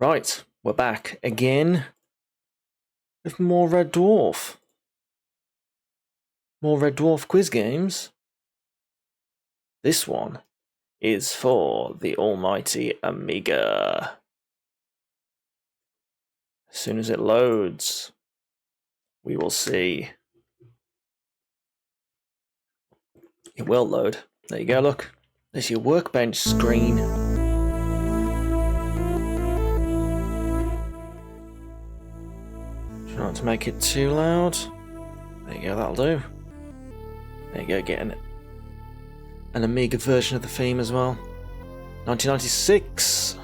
Right, we're back again with more Red Dwarf. More Red Dwarf quiz games. This one is for the almighty Amiga. As soon as it loads, we will see. It will load. There you go, look. There's your workbench screen. Try not to make it too loud. There you go, that'll do. There you go, getting an Amiga version of the theme as well. 1996.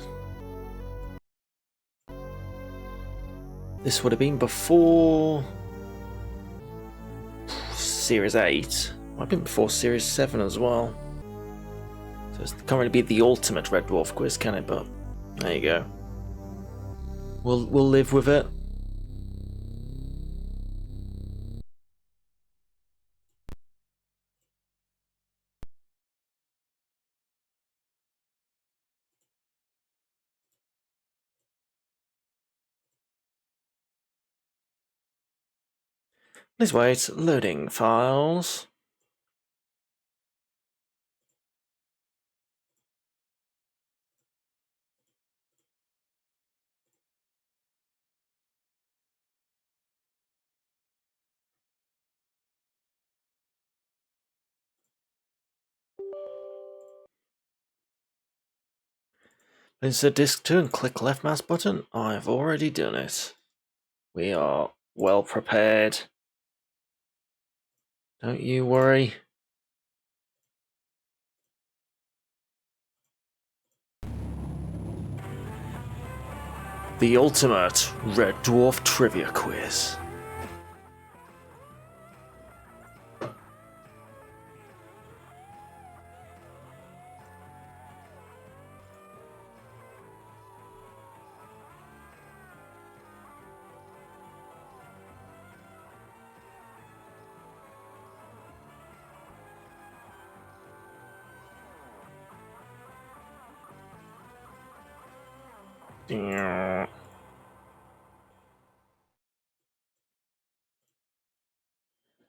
This would have been before Series 8. Might have been before Series 7 as well. So it can't really be the ultimate Red Dwarf quiz, can it? But there you go. We'll live with it. Please wait. Loading files. Insert disk 2 and click left mouse button. I've already done it. We are well prepared. Don't you worry. The ultimate Red Dwarf trivia quiz.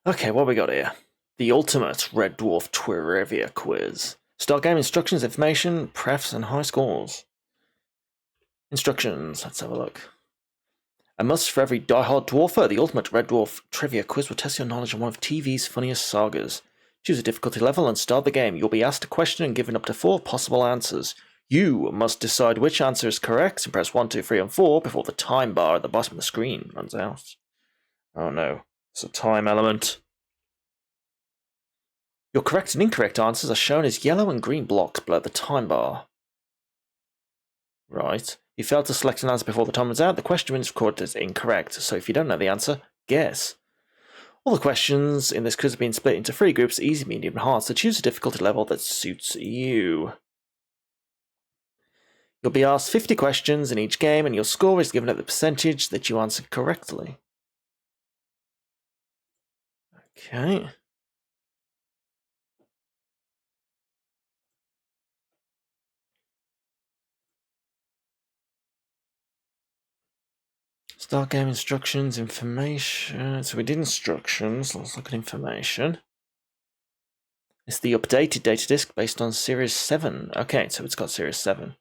Okay, what we got here? The ultimate Red Dwarf trivia quiz. Start game instructions, information, prefs, and high scores. Instructions. Let's have a look. A must for every die-hard dwarfer, the ultimate Red Dwarf trivia quiz will test your knowledge on one of TV's funniest sagas. Choose a difficulty level and start the game. You'll be asked a question and given up to 4 possible answers. You must decide which answer is correct and press 1, 2, 3, and 4 before the time bar at the bottom of the screen runs out. Oh no, it's a time element. Your correct and incorrect answers are shown as yellow and green blocks below the time bar. Right. If you fail to select an answer before the time runs out, the question is recorded as incorrect. So if you don't know the answer, guess. All the questions in this quiz have been split into 3 groups, easy, medium, and hard, so choose a difficulty level that suits you. You'll be asked 50 questions in each game, and your score is given at the percentage that you answered correctly. Okay. Start game instructions, information. So we did instructions. Let's look at information. It's the updated data disk based on Series 7. Okay, so it's got Series 7.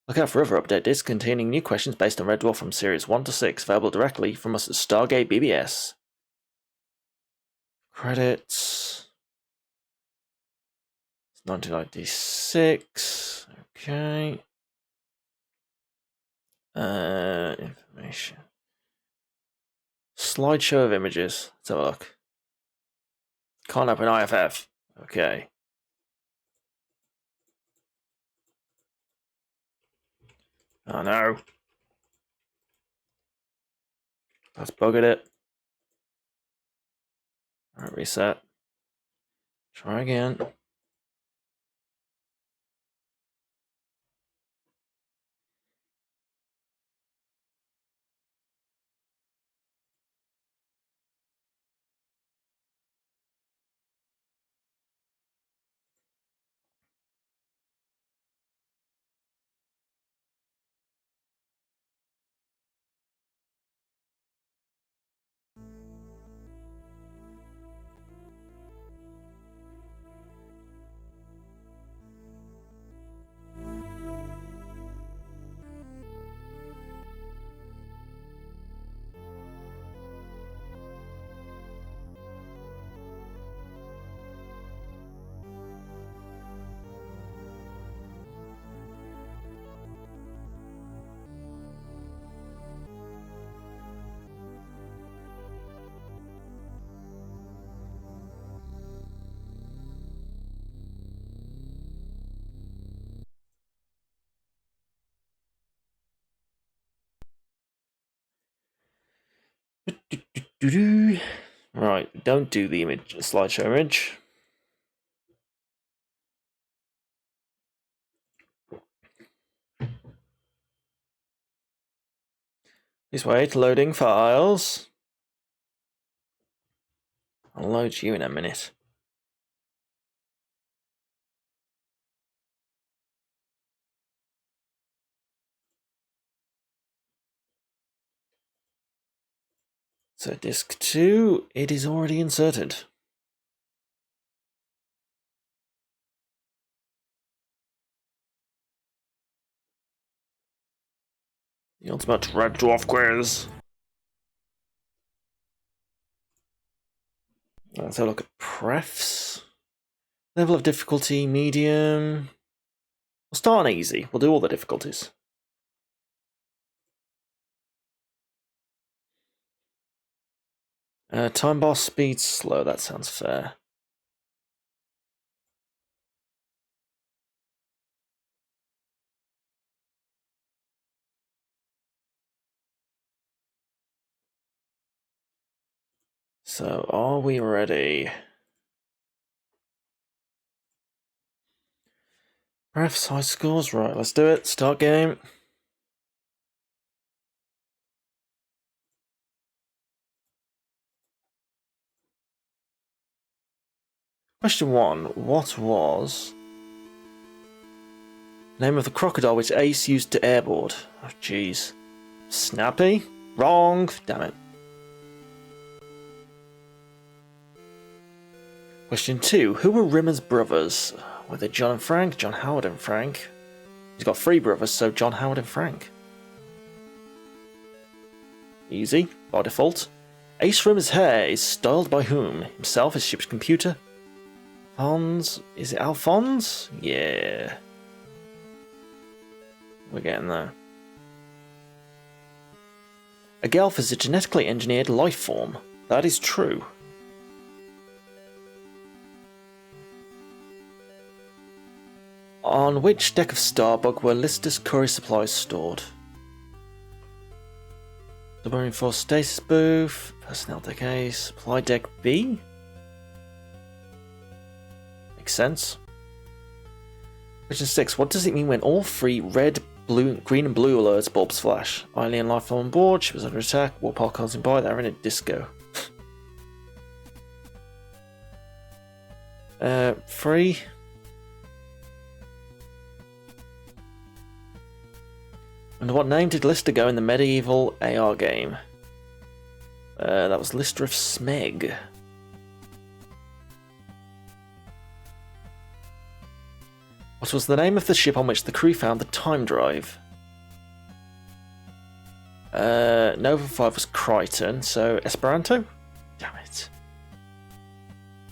Look out for other update disks containing new questions based on Red Dwarf from Series 1 to 6, available directly from us at Stargate BBS. Credits. It's 1996. Okay. Information. Slideshow of images. Let's have a look. Can't open IFF. Okay. Oh no. That's buggered it. Alright, reset. Try again. Doo-doo. Right, don't do the image slideshow image. Please wait, loading files. I'll load you in a minute. So disk 2, it is already inserted. The ultimate Red Dwarf quiz. Let's have a look at prefs. Level of difficulty, medium. We'll start on easy. We'll do all the difficulties. Time bar speed slow, that sounds fair. So, are we ready? Refs, high scores, right, let's do it. Start game. Question 1. What was the name of the crocodile which Ace used to airboard? Oh, jeez. Snappy? Wrong. Damn it. Question 2. Who were Rimmer's brothers? Were they John and Frank? John Howard and Frank? He's got 3 brothers, so John Howard and Frank. Easy, by default. Ace Rimmer's hair is styled by whom? Himself, his ship's computer? Alphonse? Is it Alphonse? Yeah. We're getting there. A Gelf is a genetically engineered life form. That is true. On which deck of Starbug were Lister's curry supplies stored? Submarine Force Stasis Booth, Personnel Deck A, Supply Deck B? Makes sense. Question 6. What does it mean when all 3 red, blue, green and blue alerts bulbs flash? Alien life form on board, she was under attack, warp calls in by, they're in a disco. 3. Under what name did Lister go in the medieval AR game? That was Lister of Smeg. What was the name of the ship on which the crew found the time drive? Nova 5 was Crichton, so Esperanto? Damn it.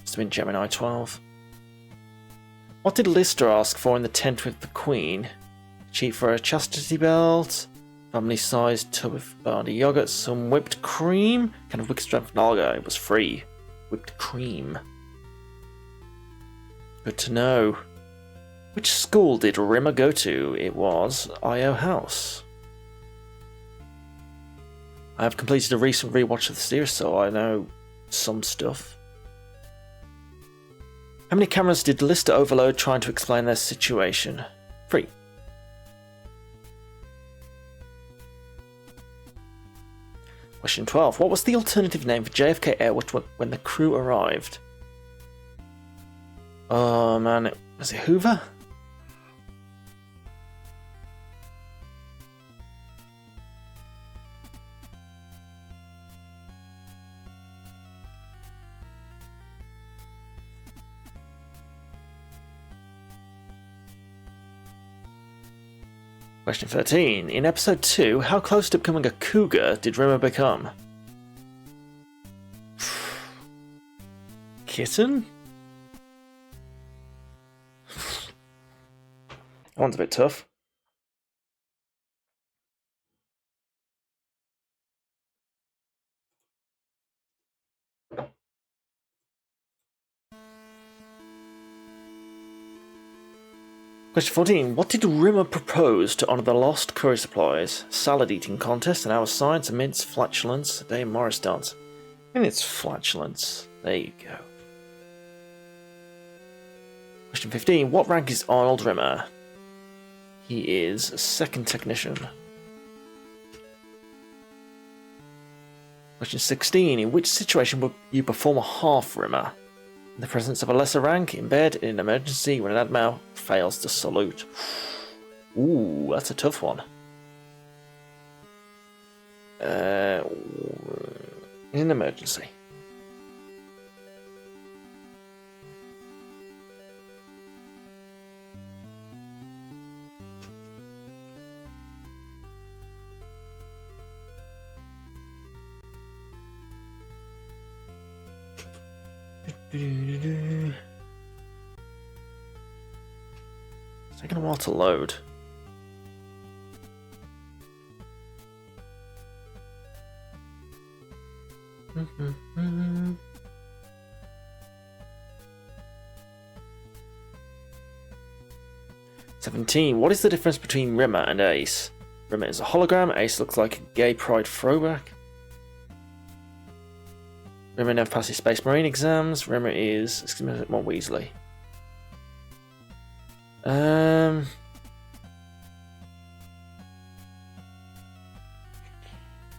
Must have been Gemini 12. What did Lister ask for in the tent with the Queen? Cheap for a chastity belt, family-sized tub of barley yogurt, some whipped cream, kind of wicked strength Naga. It was free. Whipped cream. Good to know. Which school did Rimmer go to? It was I.O. House. I have completed a recent rewatch of the series, so I know some stuff. How many cameras did Lister overload trying to explain their situation? 3. Question 12. What was the alternative name for JFK Airport when the crew arrived? Oh man, was it Hoover? Question 13. In episode 2, how close to becoming a cougar did Rimmer become? Kitten? That one's a bit tough. Question 14. What did Rimmer propose to honour the lost curry supplies? Salad eating contest, an hour of science, a mince, flatulence, a day in Morris dance. In its flatulence. There you go. Question 15. What rank is Arnold Rimmer? He is a second technician. Question 16. In which situation would you perform a half Rimmer? In the presence of a lesser rank, in bed, in an emergency, when an admiral fails to salute. Ooh, that's a tough one. In an emergency. It's taking a while to load. "17. What is the difference between Rimmer and Ace? Rimmer is a hologram, Ace looks like a gay pride throwback. Rimmer never passes Space Marine exams. Rimmer is... excuse me, more Weasley.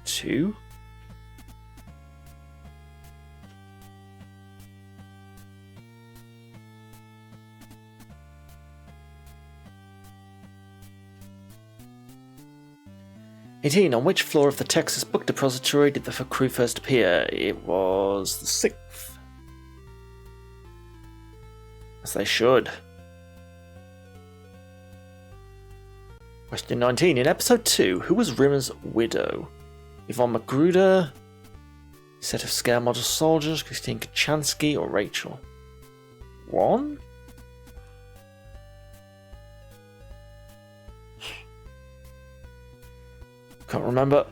2? On which floor of the Texas Book Depository did the crew first appear? It was the 6th. As they should. Question 19. In episode 2, who was Rimmer's widow? Yvonne Magruder, set of scale model soldiers, Christine Kachansky, or Rachel? 1? Can't remember.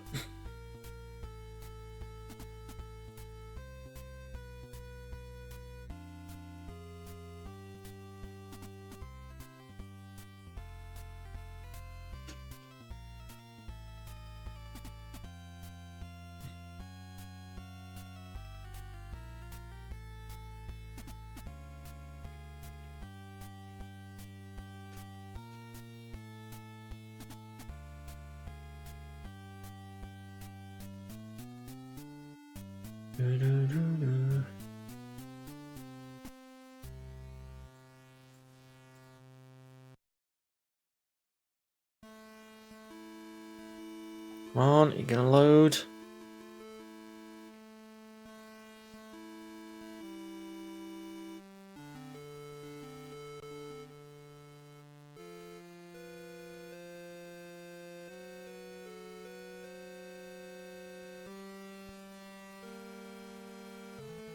Come on, you're gonna load.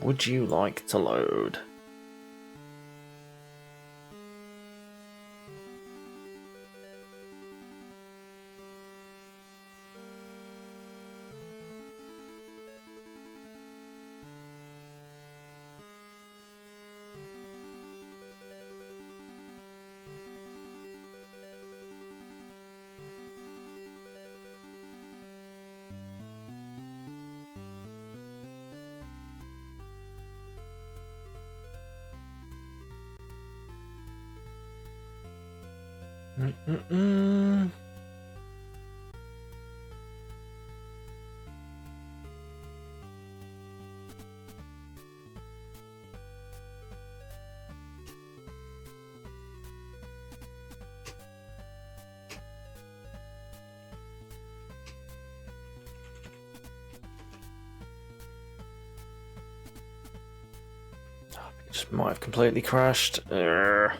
Would you like to load? Just might have completely crashed. Can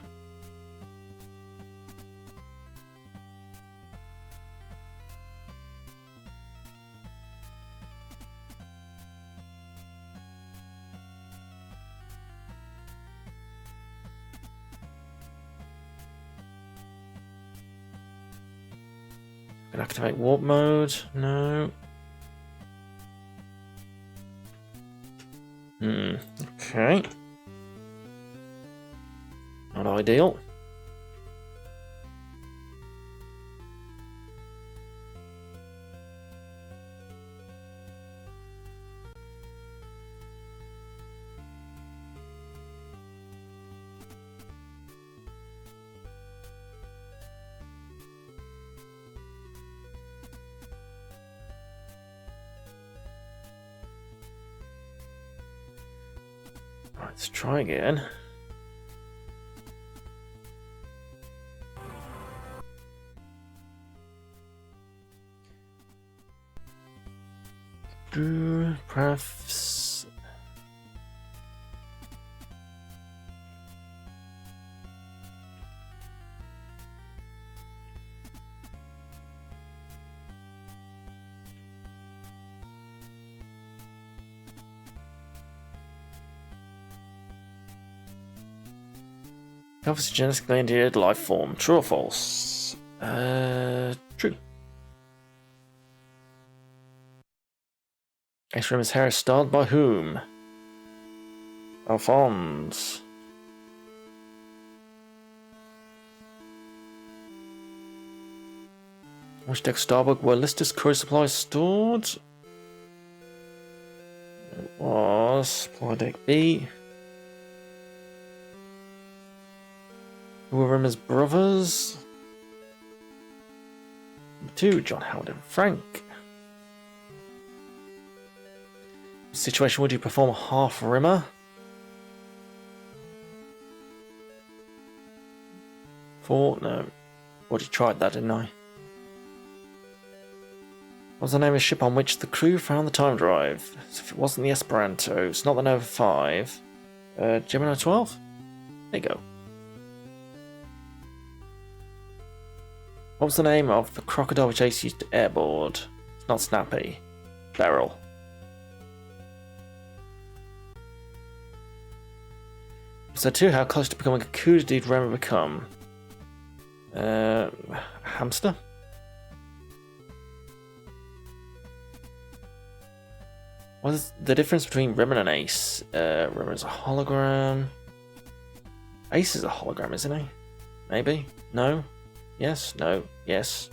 activate warp mode? No. Okay. Not ideal. Let's try again. Perhaps. Covers a genetically engineered life form. True or false? True. X-Rimmer's hair is styled by whom? Alphonse. Which deck Starbuck were listed courier supplies stored? It was supply deck B. Who were Rimmer's brothers? Number 2, John Howard and Frank. Situation, would you perform a half Rimmer? 4, no. Already tried that, didn't I? What was the name of the ship on which the crew found the time drive? So if it wasn't the Esperanto, it's not the Nova 5. Gemini 12? There you go. What was the name of the crocodile which Ace used to airboard? It's not Snappy. Beryl. So 2, how close to becoming a coup did Remmer become? Hamster? What is the difference between Rimmer and Ace? Rimmer is a hologram. Ace is a hologram, isn't he? Maybe? No? Yes? No? Yes?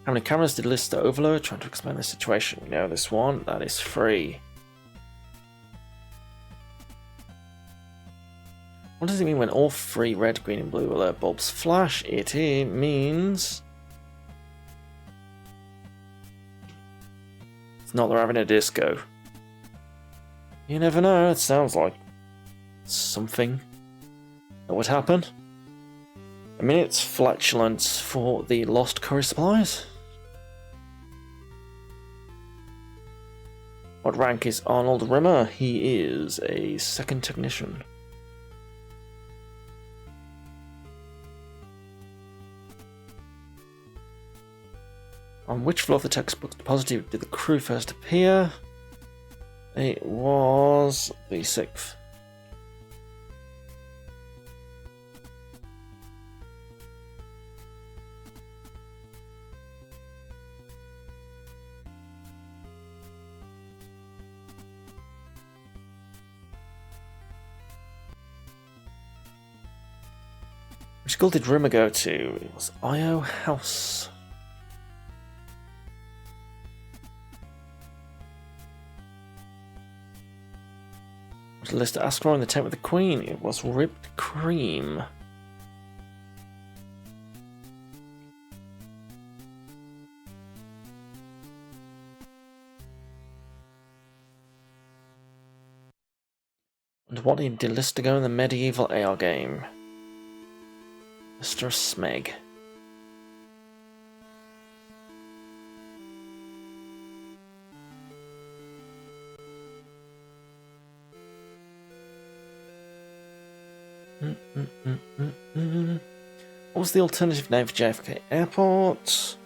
How many cameras did Lister overload? Trying to explain the situation. You know this one. That is free. What does it mean when all 3 red, green, and blue alert bulbs flash? It means it's not they're having a disco. You never know. It sounds like something that would happen. I mean, it's flatulence for the lost curry supplies. What rank is Arnold Rimmer? He is a second technician. On which floor of the textbook depositive did the crew first appear? It was the 6th. Which school did Rimmer go to? It was IO House. Was Lister Asteroid in the tent with the Queen? It was Ripped Cream. And what did Lister go in the medieval AR game? Mr. Smeg. What was the alternative name for JFK Airport?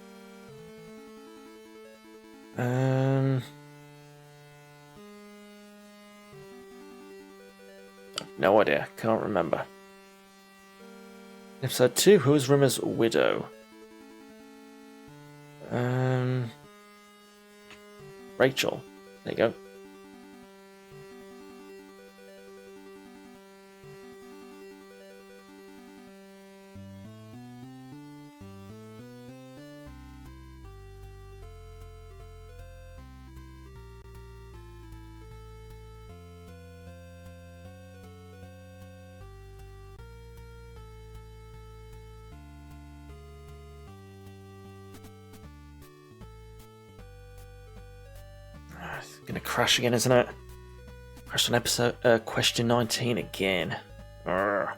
No idea, can't remember. Episode 2, who is Rimmer's widow? Rachel. There you go. It's gonna crash again, isn't it? Question 19 again. Urgh.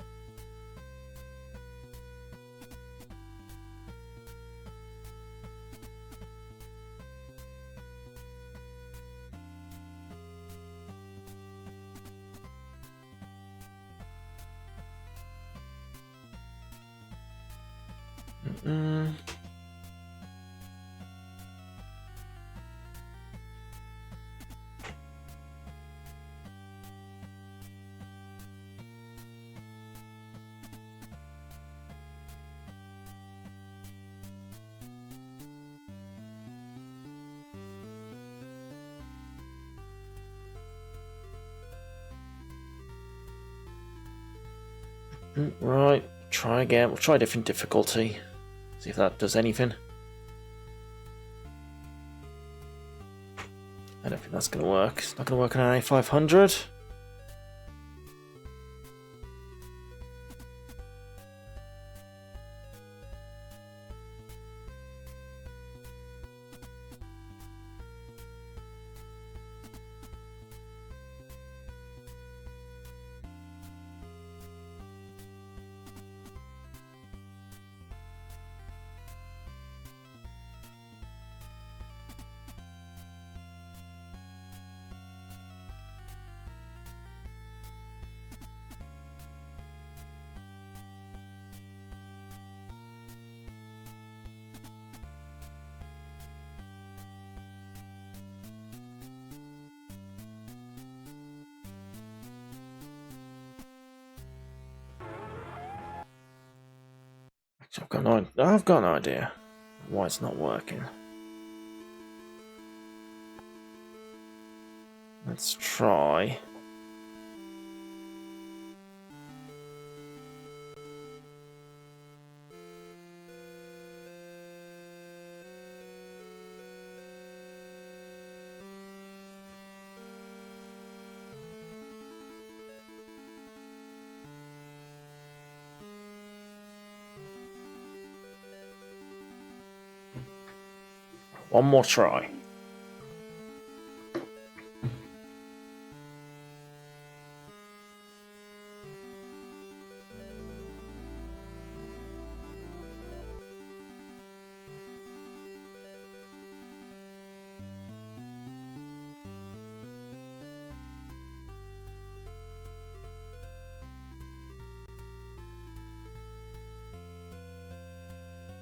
Right, try again. We'll try a different difficulty. See if that does anything. I don't think that's going to work. It's not going to work on an A500. I've got no idea why it's not working. Let's try. One more try.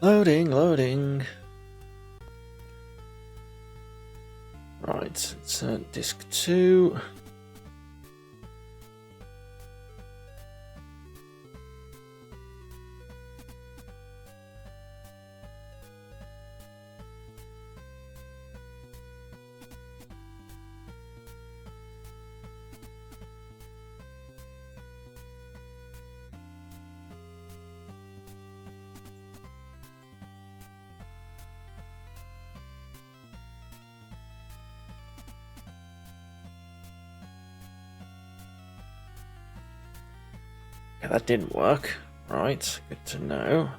Loading. Right, it's disk 2. Okay, that didn't work. Right, good to know.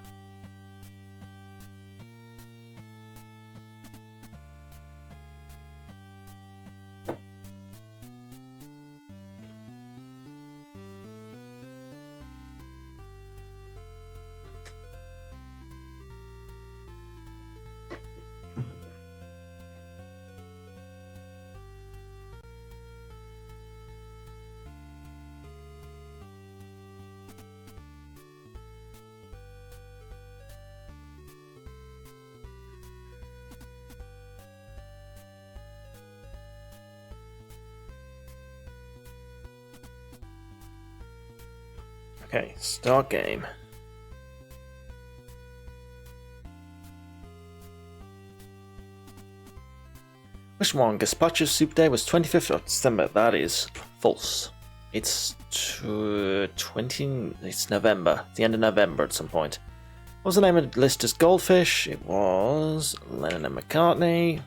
Okay, start game. Wish one Gazpacho Soup Day was 25th of December. That is false. It's it's November. It's the end of November at some point. What was the name of the list as Goldfish? It was Lennon and McCartney.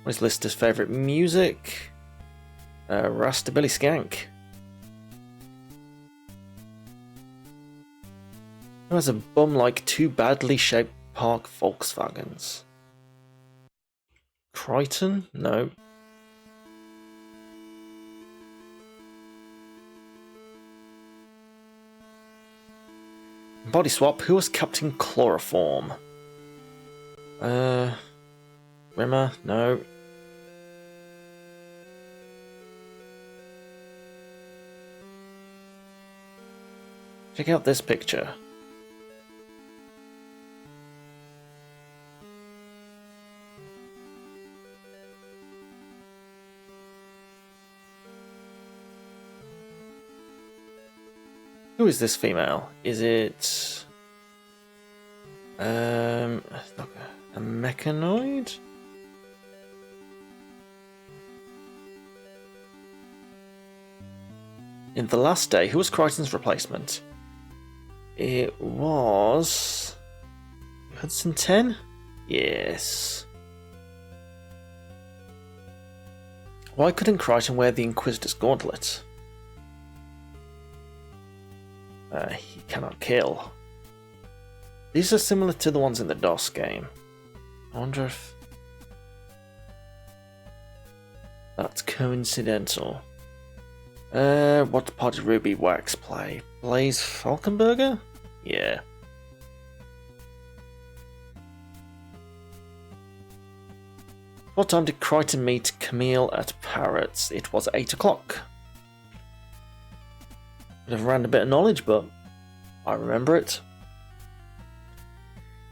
What is listed as favourite music? Rasta Billy Skank. Who has a bum like two badly shaped park Volkswagens? Crichton? No. Body swap, who was Captain Chloroform? Rimmer? No. Check out this picture. Who is this female? Is it a mechanoid? In The Last Day, who was Crichton's replacement? It was Hudson 10? Yes. Why couldn't Crichton wear the Inquisitor's gauntlet? He cannot kill. These are similar to the ones in the DOS game. I wonder if that's coincidental. What part did Ruby Wax play? Blaze Falkenberger? Yeah. What time did Crichton meet Camille at Parrots? It was 8 o'clock. Bit of random bit of knowledge, but I remember it.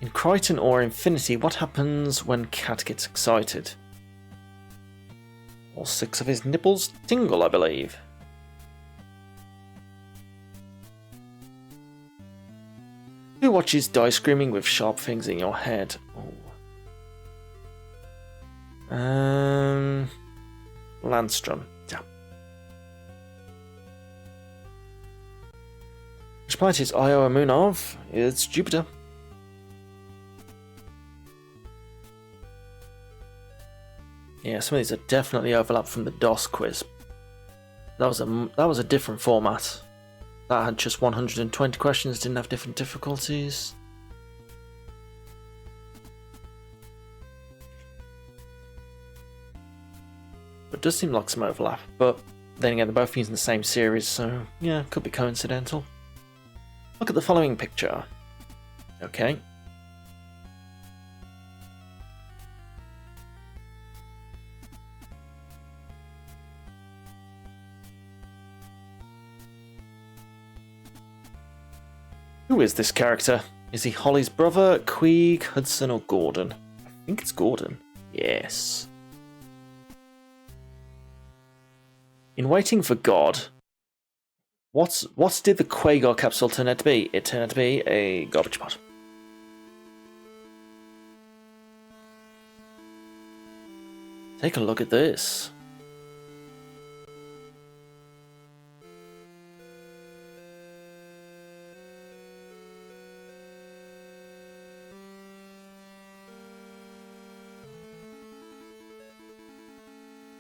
In Crichton or Infinity, what happens when Cat gets excited? All 6 of his nipples tingle, I believe. Who watches Die Screaming with sharp things in your head? Oh. Landstrom. Yeah. Which planet is Io a moon of? It's Jupiter. Yeah, some of these are definitely overlap from the DOS quiz. That was a different format. That had just 120 questions, didn't have different difficulties. But it does seem like some overlap, but then again, they're both using the same series, so yeah, could be coincidental. Look at the following picture. Okay. Who is this character? Is he Holly's brother, Queeg, Hudson, or Gordon? I think it's Gordon. Yes. In Waiting for God, what did the Quagor capsule turn out to be? It turned out to be a garbage pot. Take a look at this.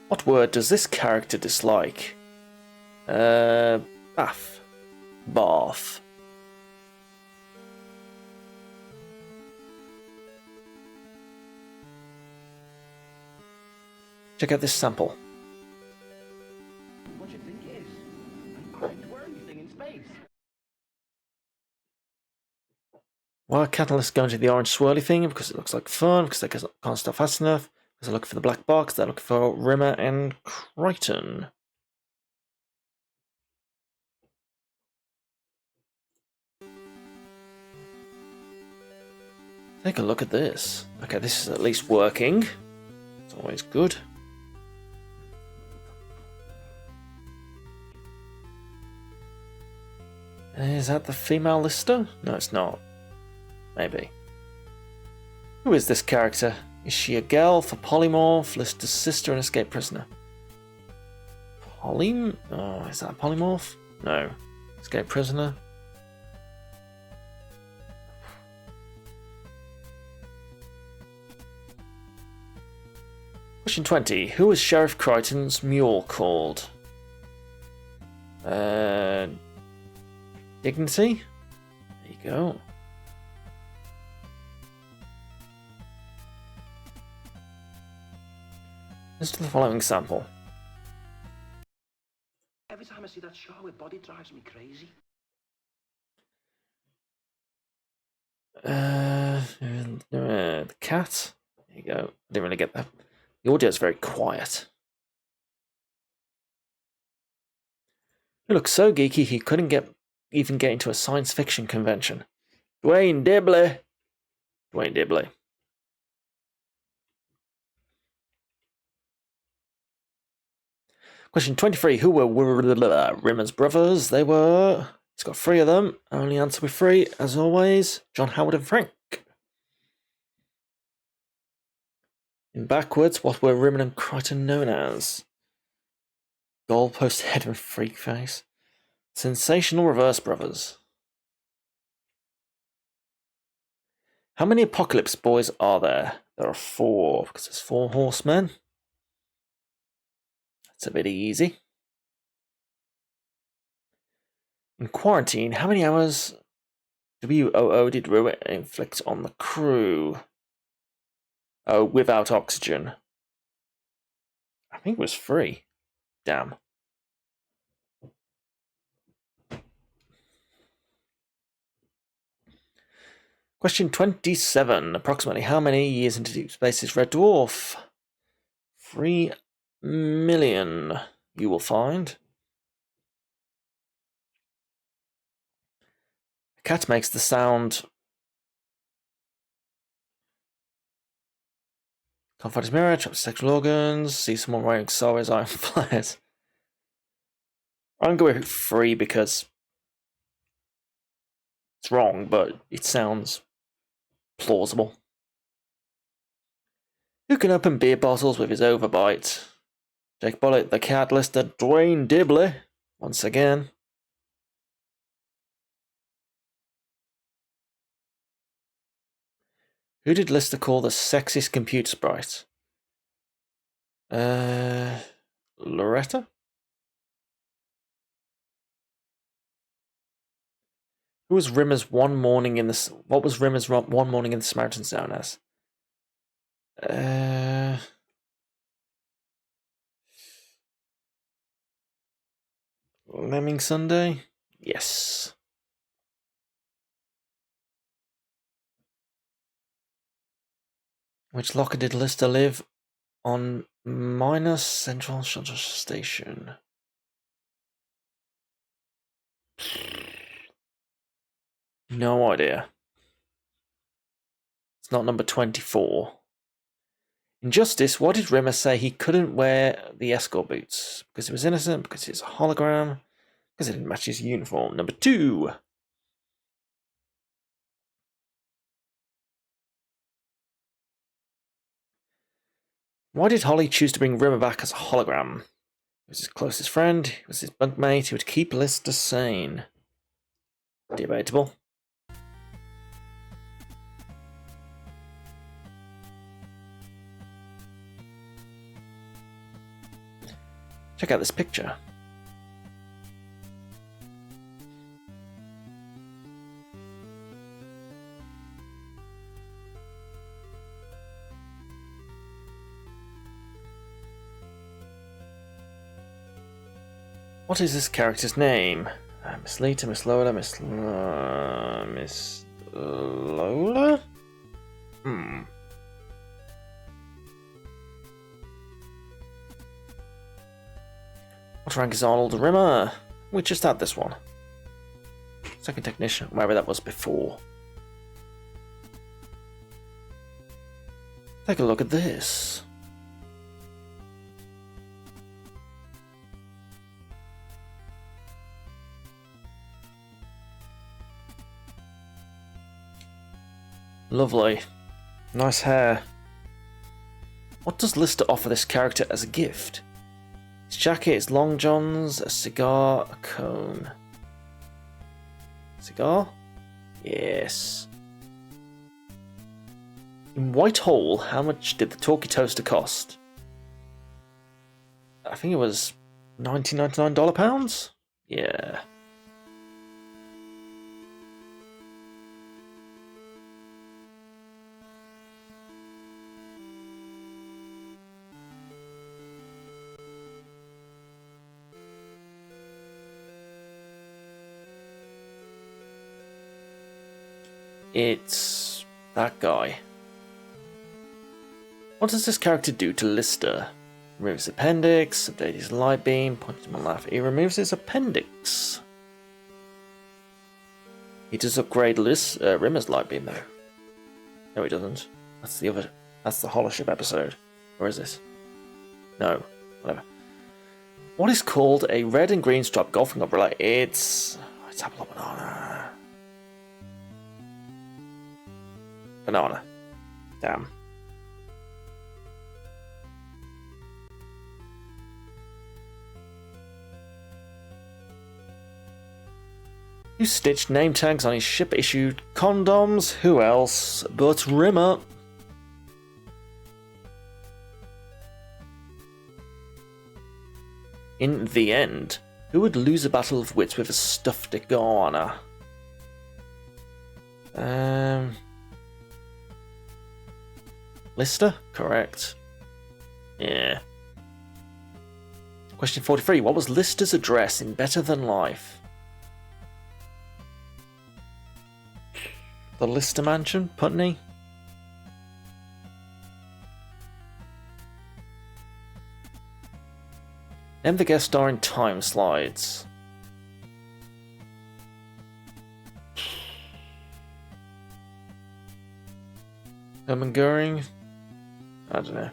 What word does this character dislike? Bath. Bath. Check out this sample. What do you think it is? I'm going to wear anything in space. Why are catalysts going to the orange swirly thing? Because it looks like fun, because they can't stop fast enough. Because they're looking for the black box, they're looking for Rimmer and Crichton. Take a look at this. Okay, this is at least working. It's always good. Is that the female lister? No, it's not. Maybe. Who is this character? Is she a girl for polymorph, Lister's sister, and escape prisoner? Oh, is that a polymorph? No. Escape prisoner. Question 20. Who was Sheriff Crichton's mule called? Dignity? There you go. Listen to the following sample. Every time I see that show, my body drives me crazy. The cat. There you go. I didn't really get that. The audio is very quiet. He looks so geeky he couldn't even get into a science fiction convention. Dwayne Dibley. Dwayne Dibley. Question 23. Who were Rimmer's brothers? They were... He's got 3 of them. Only answer with 3, as always. John, Howard, and Frank. In backwards, what were Rimmer and Crichton known as? Goalpost Head and Freak Face. Sensational Reverse Brothers. How many Apocalypse Boys are there? There are 4, because there's 4 horsemen. That's a bit easy. In quarantine, how many hours WOO did Ruin inflict on the crew? Oh, without oxygen. I think it was 3. Damn. Question 27. Approximately how many years into deep space is Red Dwarf? 3 million, you will find. A cat makes the sound. Can't find his mirror, traps sexual organs, see someone wearing Sarah's iron flares. I'm going with 3 because it's wrong, but it sounds plausible. Who can open beer bottles with his overbite? Jake Bullitt, the cat listed Dwayne Dibley once again. Who did Lister call the sexiest computer sprite? Loretta? Who was Rimmer's one morning in the... What was Rimmer's one morning in the Samaritans known as? Lemming Sunday? Yes. Which locker did Lister live on minus Central Shuttle Station? No idea. It's not number 24. In Justice, what did Rimmer say he couldn't wear the escort boots? Because he was innocent, because he's a hologram, because it didn't match his uniform. Number 2. Why did Holly choose to bring Rimmer back as a hologram? He was his closest friend, he was his bunkmate, he would keep Lister sane. Debatable. Check out this picture. What is this character's name? Miss Lita, Miss Lola, Miss Lola? What rank is Arnold Rimmer? We just had this one. Second technician, wherever that was before. Take a look at this. Lovely. Nice hair. What does Lister offer this character as a gift? His jacket, his long johns, a cigar, a cone. Cigar? Yes. In Whitehall, how much did the Talkie Toaster cost? I think it was $19.99 ? Yeah. It's that guy. What does this character do to Lister? Removes appendix, updates his light beam, punches him on laugh. He removes his appendix. He does upgrade Rimmer's light beam though. No, he doesn't. That's the other. That's the Holoship episode. Or is this? No, whatever. What is called a red and green striped golfing umbrella? It's apple or banana. Banana. Damn. Who stitched name tags on his ship-issued condoms? Who else but Rimmer? In the end, who would lose a battle of wits with a stuffed iguana? Lister? Correct. Yeah. Question 43. What was Lister's address in Better Than Life? The Lister Mansion? Putney? Name the guest star in Time Slides. Hermann Goering? I don't know.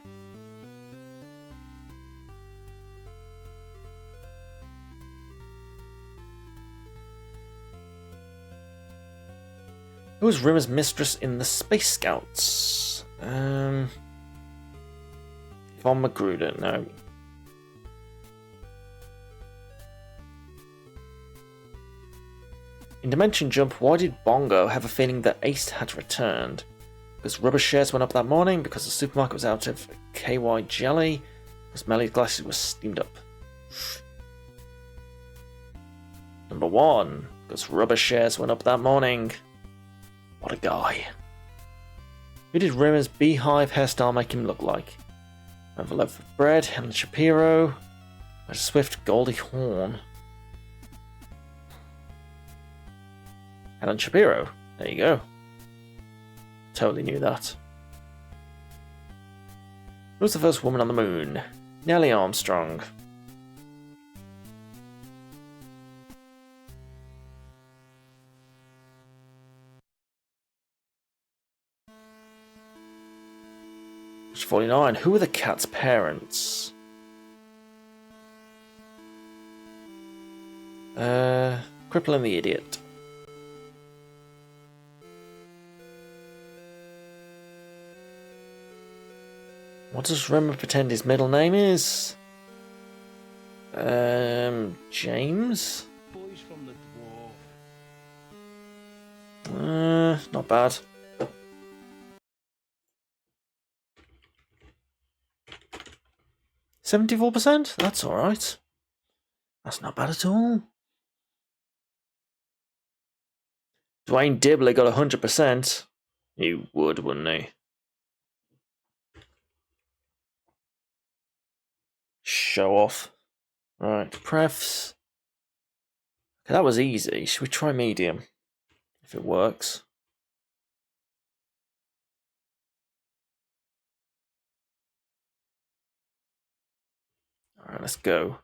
Who was Rimmer's mistress in the Space Scouts? Von Magruder, no. In Dimension Jump, why did Bongo have a feeling that Ace had returned? Because rubber shares went up that morning, because the supermarket was out of KY jelly, because Melly's glasses were steamed up. Number 1, because rubber shares went up that morning. What a guy. Who did Rimmer's beehive hairstyle make him look like? Over Loaf of Bread, Helen Shapiro, a Swift Goldie Hawn. Helen Shapiro. There you go. Totally knew that. Who was the first woman on the moon? Nellie Armstrong. Question 49. Who were the cat's parents? Cripple and the Idiot. What does Rimmer pretend his middle name is? James? Boys from the Dwarf. Not bad. $74%? That's alright. That's not bad at all. Dwayne Dibley got 100%. He would, wouldn't he? Show off. Right, prefs. Okay, that was easy. Should we try medium? If it works. Alright, let's go.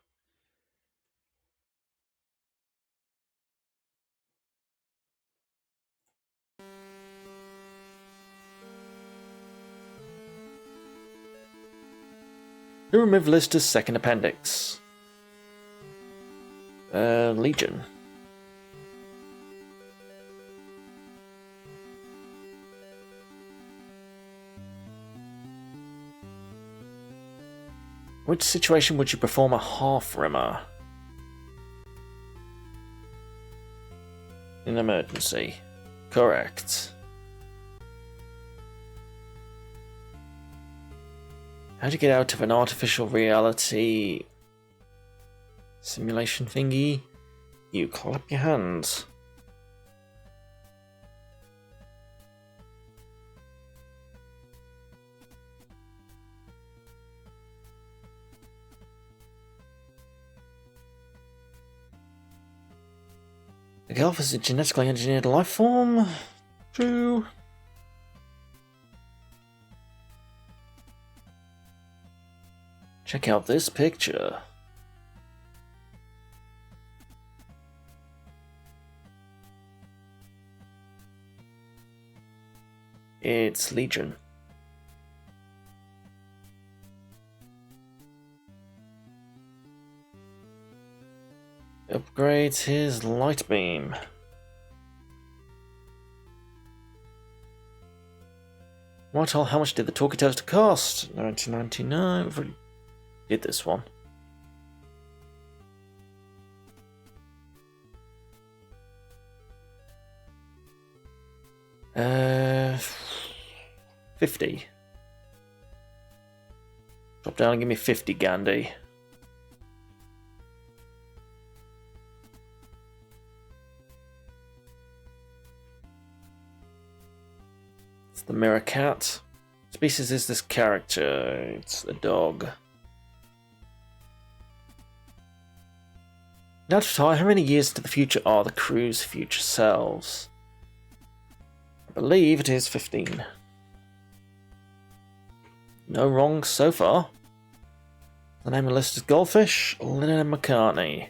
Who removed Lister's second appendix? Legion. Which situation would you perform a half rimmer? In emergency. Correct. How do you get out of an artificial reality simulation thingy? You clap your hands. The Gelf is a genetically engineered life form. True. Check out this picture. It's Legion. Upgrades his light beam. Right, how much did the talkie toaster cost? 1999. We've already did this one. Uh, 50. Drop down and give me 50, Gandhi. It's the mirror cat. What species is this character? It's a dog. Now to retire, how many years into the future are the crew's future selves? I believe it is 15. No wrong so far. The name of the list is Goldfish, Lennon and McCartney.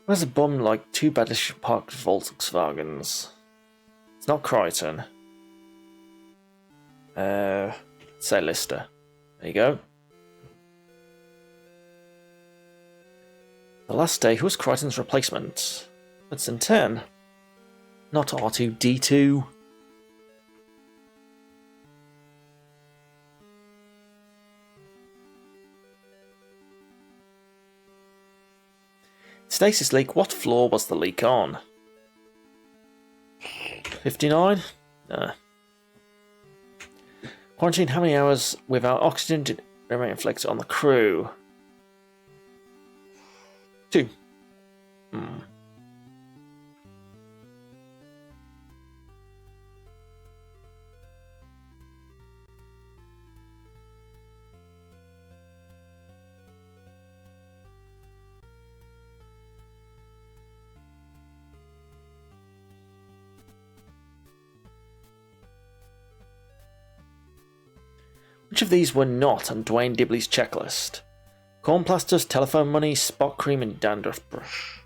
Where's a bomb like two badly parked Volkswagens? It's not Crichton. Say Lister. There you go. The last day, who was Crichton's replacement? It's in 10. Not R2-D2. Stasis leak, what floor was the leak on? 59? Nah. Quarantine, how many hours without oxygen did remain inflicted on the crew? 2. Which of these were not on Dwayne Dibley's checklist? Corn plasters, telephone money, spot cream, and dandruff brush.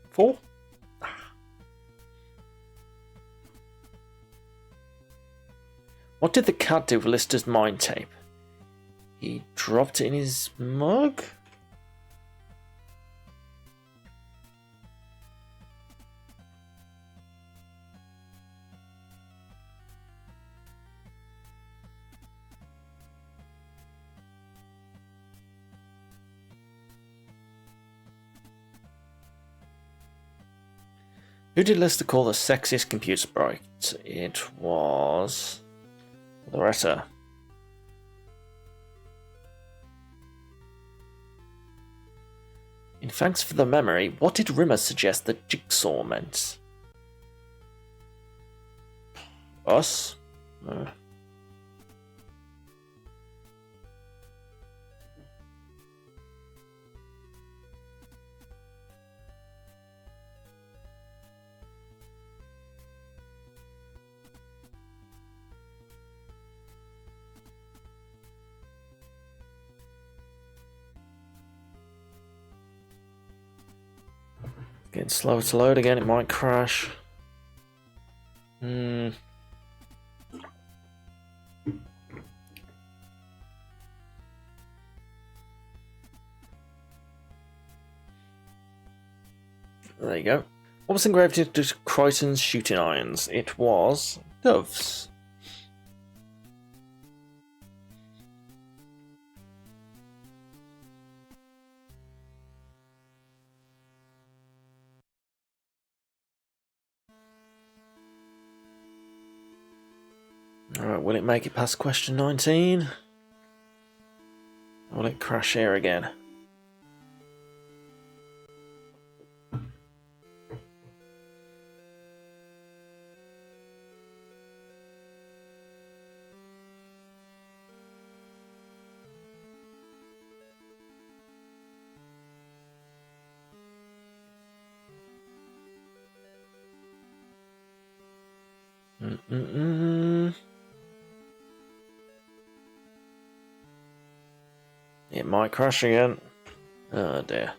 4? What did the cat do with Lister's mind tape? He dropped it in his mug? Who did Lister call the sexiest computer sprite? It was Loretta. In thanks for the memory, what did Rimmer suggest that Jigsaw meant? Us? Getting slow to load again, it might crash. There you go. What was engraved into Crichton's shooting irons? It was doves. Alright, will it make it past question 19? Or will it crash here again? It might crash again. Oh dear.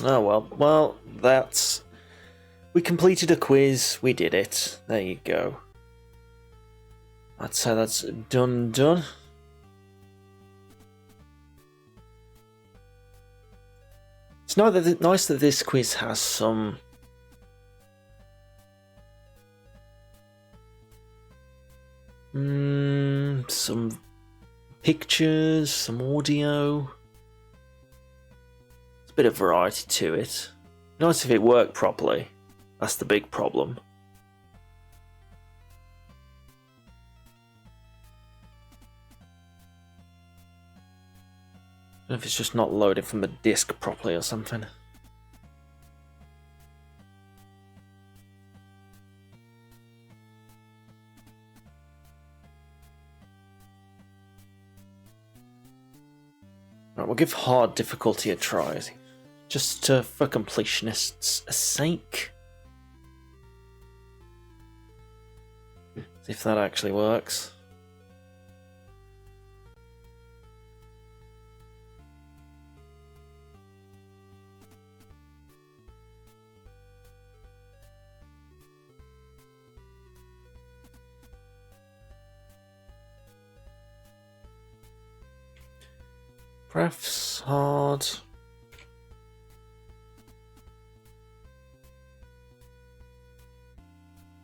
Oh well. Well, that's... We completed a quiz. We did it. There you go. I'd say that's done. It's nice that this quiz has some... some pictures, some audio. There's a bit of variety to it. Nice if it worked properly. That's the big problem. I don't know if it's just not loaded from the disk properly or something. Right, we'll give hard difficulty a try, just for completionists' sake. See if that actually works. Pref's hard.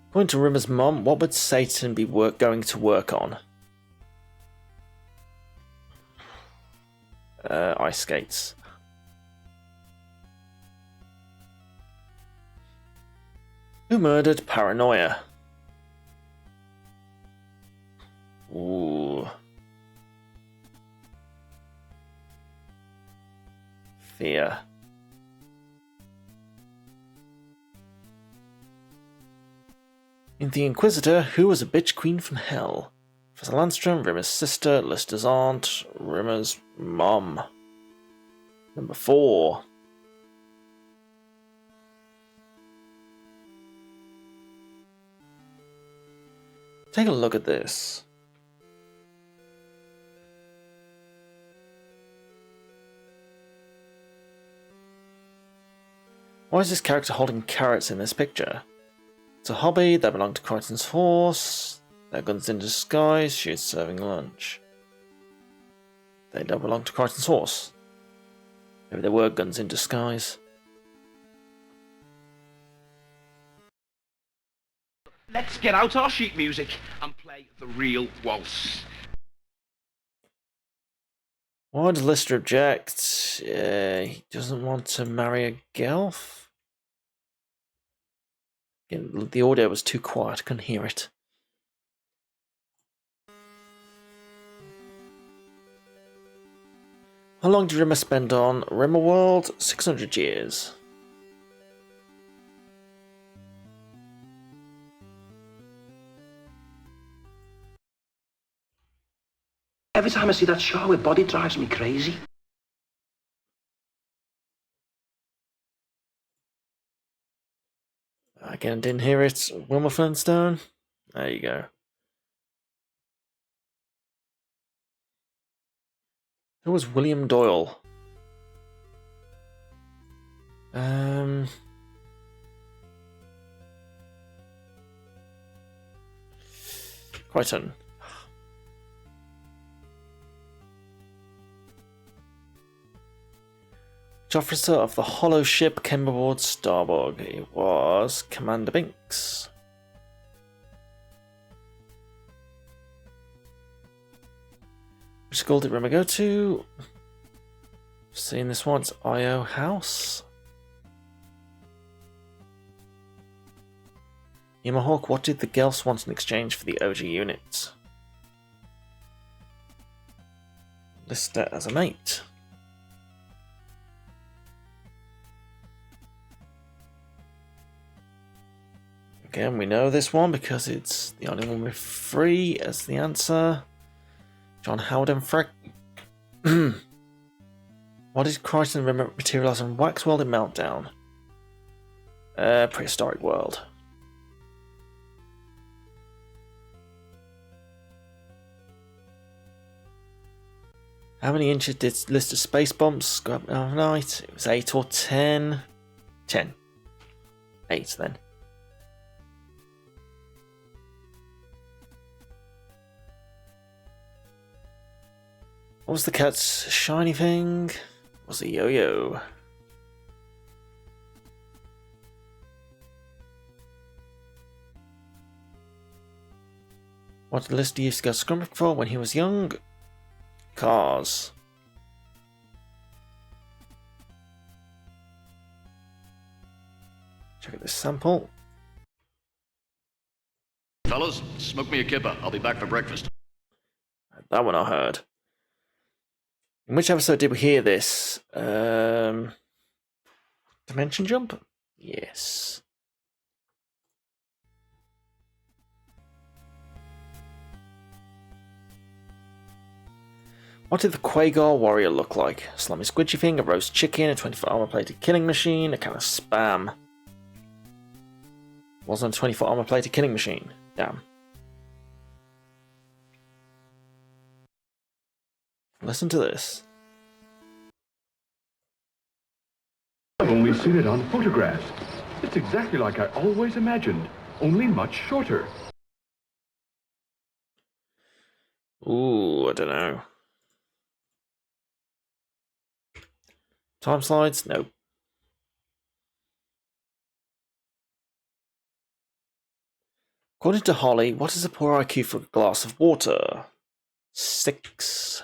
According to Rimmer's mom, what would Satan be going to work on? Ice skates. Who murdered Paranoia? Ooh. Fear. In The Inquisitor, who was a bitch queen from hell? Professor Landstrom, Rimmer's sister, Lister's aunt, Rimmer's mom. Number 4. Take a look at this. Why is this character holding carrots in this picture? It's a hobby, they belong to Crichton's horse, they're guns in disguise, she's serving lunch. They don't belong to Crichton's horse. Maybe they were guns in disguise. Let's get out our sheet music and play the real waltz. Why does Lister object? He doesn't want to marry a Gelf? Again, the audio was too quiet, I couldn't hear it. How long did Rimmer spend on Rimmerworld? 600 years. Every time I see that show, her body drives me crazy. Again, didn't hear it. Wilma Flintstone? There you go. Who was William Doyle? Crichton. Which officer of the hollow ship came aboard Starbog? It was Commander Binks. Which school did Rimmer go to? Seen this one, it's IO House. Yamahawk, what did the Gelfs want in exchange for the OG unit? Lister as a mate. Again, we know this one because it's the only one with 3 as the answer. John Howard and Frank. What did Crichton materialize on Wax World in Meltdown? Prehistoric world. How many inches did list of space bumps go up overnight? It was 8 or 10. 10. 8 then. What was the cat's shiny thing? It was a yo-yo. What did Lister used to go scrumming for when he was young? Cars. Check out this sample. Fellas, smoke me a kipper. I'll be back for breakfast. That one I heard. In which episode did we hear this? Dimension Jump? Yes. What did the Quagar Warrior look like? A slimy squidgy thing, a roast chicken, a 24 armor plated killing machine, a kind of spam. Wasn't a 24 armor plated killing machine. Damn. Listen to this. I've only seen it on photographs. It's exactly like I always imagined, only much shorter. Ooh, I don't know. Time slides? No. According to Holly, what is a poor IQ for a glass of water? 6.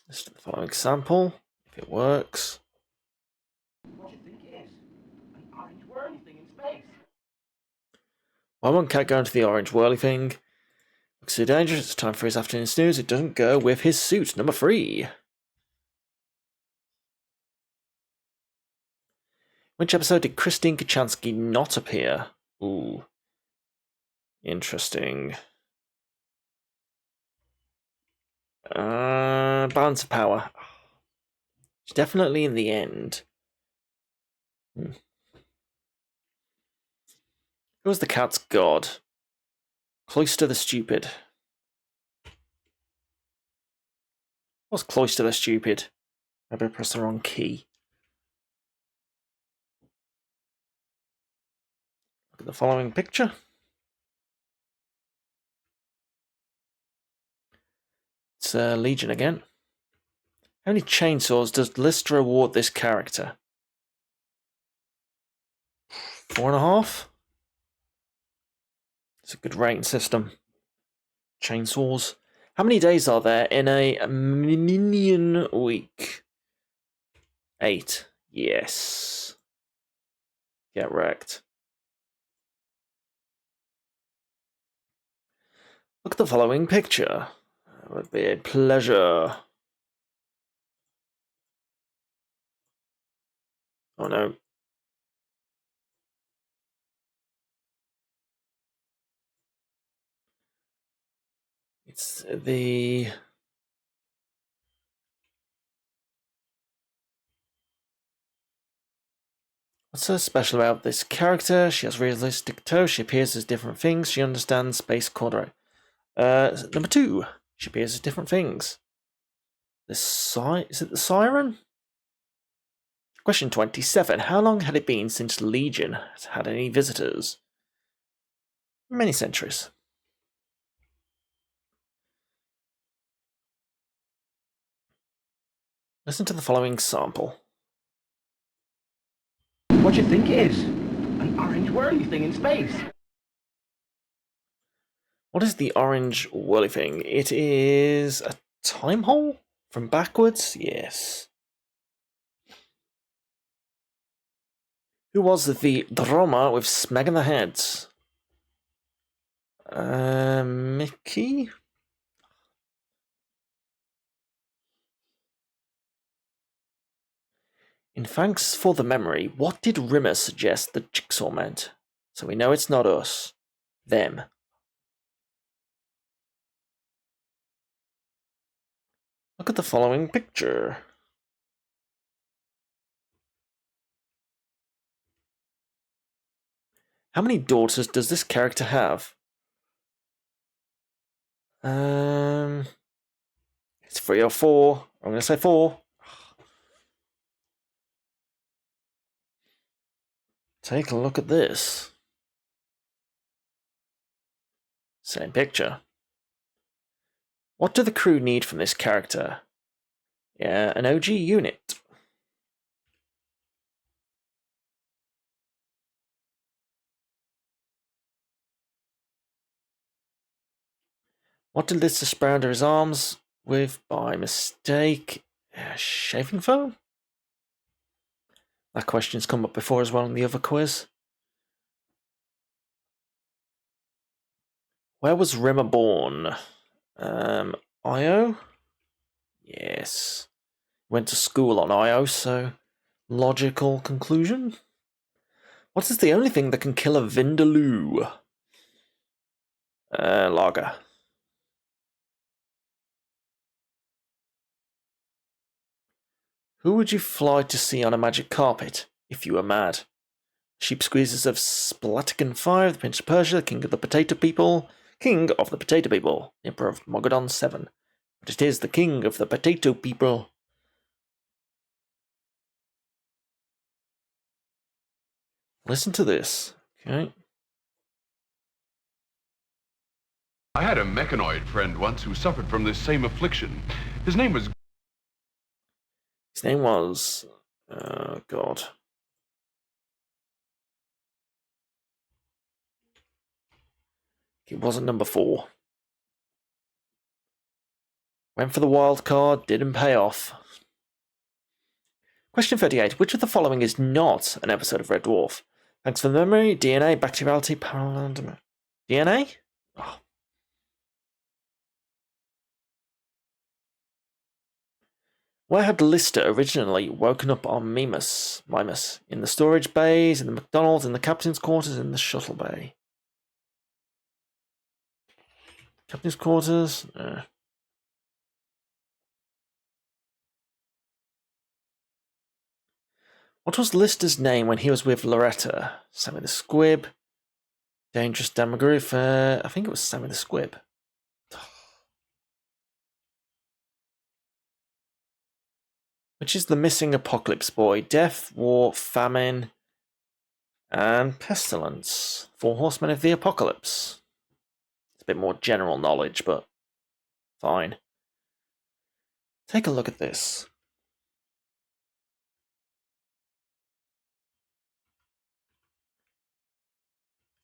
Let's do the following example, if it works. What do you think it is? An orange whirly thing in space. Why won't Cat go into the orange whirly thing? Looks too dangerous, it's time for his afternoon snooze. It doesn't go with his suit. Number 3. Which episode did Christine Kachansky not appear? Ooh. Interesting. Balance of Power. It's definitely in the end. Who was the cat's god? Cloister the Stupid. What's Cloister the Stupid? Maybe I pressed the wrong key. Look at the following picture. It's Legion again. How many chainsaws does Lister award this character? 4.5? It's a good rating system. Chainsaws. How many days are there in a minion week? 8. Yes. Get wrecked. Look at the following picture. That would be a pleasure. Oh no. It's the... What's so special about this character? She has realistic toes, she appears as different things, she understands space coordinate. Number 2. She appears as different things. Is it the Siren? Question 27. How long had it been since Legion has had any visitors? Many centuries. Listen to the following sample. What do you think it is? An orange whirly thing in space. What is the orange whirly thing? It is a time hole? From backwards? Yes. Who was the drummer with Smeg in the Heads? Mickey? In thanks for the memory, what did Rimmer suggest the jigsaw meant? So we know it's not us. Them. Look at the following picture. How many daughters does this character have? It's 3 or 4. I'm going to say 4. Take a look at this. Same picture. What do the crew need from this character? Yeah, an OG unit. What did Lister spray under his arms with by mistake? Shaving foam? That question's come up before as well in the other quiz. Where was Rimmer born? Io? Yes. Went to school on Io, so logical conclusion. What is the only thing that can kill a Vindaloo? Lager. Who would you fly to see on a magic carpet if you were mad? Sheep squeezers of Splatican 5, the Prince of Persia, the King of the Potato People, King of the Potato People, the Emperor of Mogadon 7. But it is the King of the Potato People. Listen to this. Okay. I had a mechanoid friend once who suffered from this same affliction. His name was... His name was... God. It wasn't number 4. Went for the wild card, didn't pay off. Question 38. Which of the following is not an episode of Red Dwarf? Thanks for the memory, DNA, bacteriality, parallel... DNA? Oh. Where had Lister originally woken up on Mimas? In the storage bays, in the McDonald's, in the captain's quarters, in the shuttle bay? Captain's quarters? What was Lister's name when he was with Loretta? Sammy the Squib. Dangerous Damagoof. I think it was Sammy the Squib. Which is the missing apocalypse boy? Death, war, famine, and pestilence. 4 horsemen of the apocalypse. It's a bit more general knowledge, but fine. Take a look at this.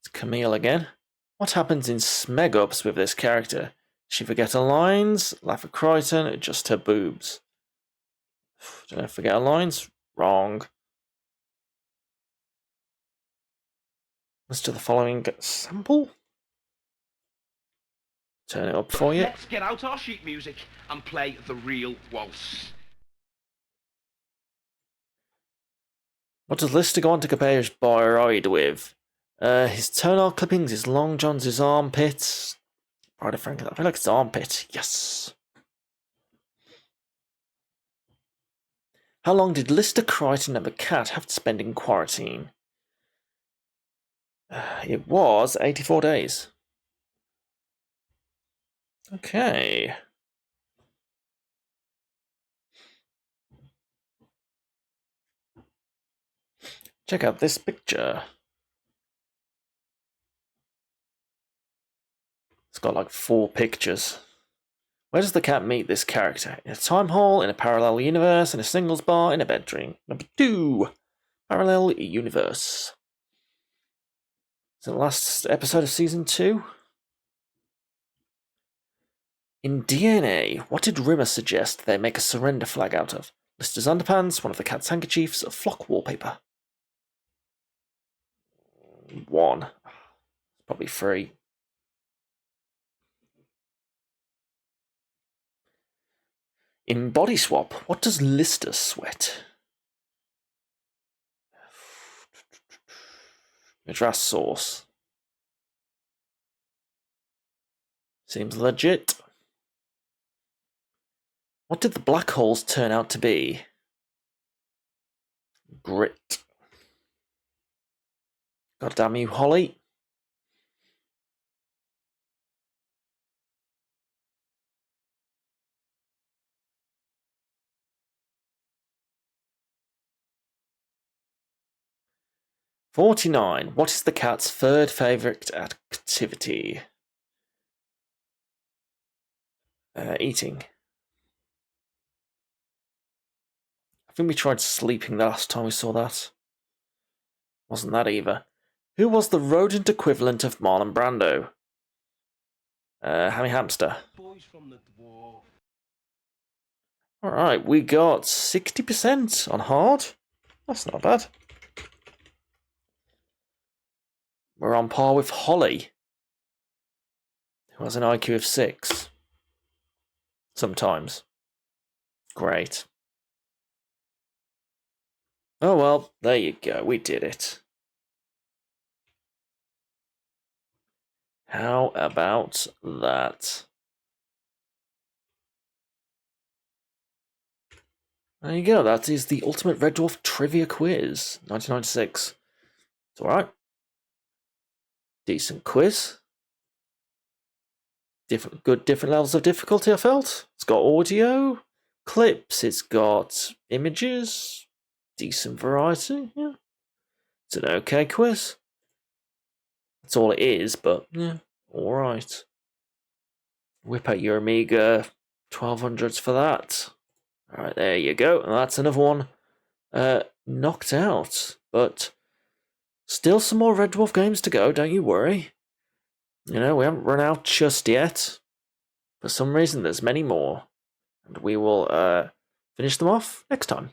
It's Camille again. What happens in Smegups with this character? Does she forget her lines? Laugh at Crichton? Adjust her boobs? Don't know, forget her lines? Wrong. Let's do the following sample. Turn it up for you. Let's get out our sheet music and play the real waltz. What does Lister go on to compare his bride with? His toenail clippings, his long johns, his armpits. Bride of Frank, I feel like it's armpit. Yes. How long did Lister, Crichton, and the cat have to spend in quarantine? It was 84 days. Okay. Check out this picture. It's got like 4 pictures. Where does the cat meet this character? In a time hole, in a parallel universe, in a singles bar, in a bedroom. Number 2. Parallel universe. Is it the last episode of season 2? In DNA, what did Rimmer suggest they make a surrender flag out of? Lister's underpants, one of the cat's handkerchiefs, a flock wallpaper. 1. Probably 3. In Body Swap, what does Lister sweat? Madras sauce. Seems legit. What did the black holes turn out to be? Grit. God damn you, Holly. $49. What is the cat's third favourite activity? Eating. I think we tried sleeping the last time we saw that. Wasn't that either. Who was the rodent equivalent of Marlon Brando? Hammy Hamster. Boys from the Dwarf. Alright, we got 60% on hard. That's not bad. We're on par with Holly, who has an IQ of 6. Sometimes. Great. Oh well, there you go, we did it. How about that? There you go, that is the Ultimate Red Dwarf Trivia Quiz, 1996. It's alright. Decent quiz. Different levels of difficulty, I felt. It's got audio, clips, it's got images, decent variety, yeah. It's an okay quiz. That's all it is, but yeah, alright. Whip out your Amiga 1200s for that. Alright, there you go. And that's another one knocked out. But still some more Red Dwarf games to go, don't you worry. You know, we haven't run out just yet. For some reason, there's many more. And we will finish them off next time.